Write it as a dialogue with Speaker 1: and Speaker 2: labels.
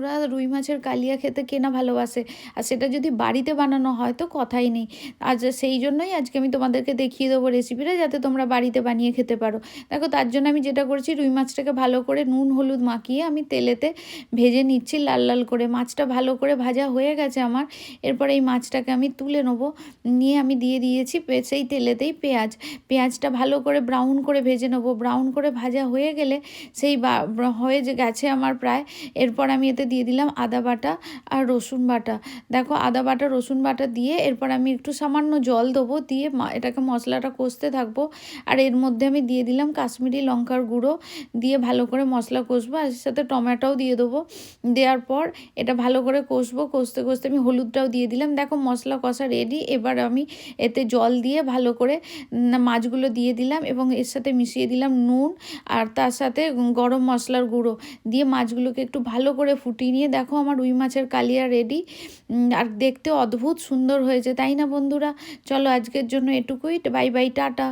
Speaker 1: বন্ধুরা, রুই মাছের কালিয়া খেতে কে না ভালোবাসে, আর সেটা যদি বাড়িতে বানানো হয় তো কথাই নেই। আজ সেই জন্যই আজকে আমি তোমাদেরকে দেখিয়ে দেবো রেসিপিটা, যাতে তোমরা বাড়িতে বানিয়ে খেতে পারো। দেখো, তার জন্য আমি যেটা করেছি, রুই মাছটাকে ভালো করে নুন হলুদ মাখিয়ে আমি তেলেতে ভেজে নিচ্ছি লাল লাল করে। মাছটা ভালো করে ভাজা হয়ে গেছে আমার। এরপরে এই মাছটাকে আমি তুলে নেবো, নিয়ে আমি দিয়ে দিয়েছি সেই তেলেতেই পেঁয়াজটা ভালো করে ব্রাউন করে ভেজে নেবো। ব্রাউন করে ভাজা হয়ে গেলে সেই হয়ে যে গেছে আমার প্রায়, এরপর আমি এতে দিয়ে দিলাম আদা বাটা আর রসুন বাটা। দেখো, আদা বাটা রসুন বাটা দিয়ে এরপর আমি একটু সামান্য জল দেবো, দিয়ে এটাকে মশলাটা কষতে থাকবো। আর এর মধ্যে আমি দিয়ে দিলাম কাশ্মীরি লঙ্কার গুঁড়ো, দিয়ে ভালো করে মশলা কষবো। আর সাথে টমেটোও দিয়ে দেবো। দেওয়ার পর এটা ভালো করে কষবো। কষতে কষতে আমি হলুদটাও দিয়ে দিলাম। দেখো, মশলা কষা রেডি। এবার আমি এতে জল দিয়ে ভালো করে মাছগুলো দিয়ে দিলাম এবং এর সাথে মিশিয়ে দিলাম নুন, আর তার সাথে গরম মশলার গুঁড়ো দিয়ে মাছগুলোকে একটু ভালো করে ফুটিয়ে নিয়ে দেখো আমার রুই মাছের কালিয়া রেডি। আর দেখতে অদ্ভুত সুন্দর হয়েছে, তাই না বন্ধুরা? চলো, আজকের জন্য এটুকুই। Bye bye, tata.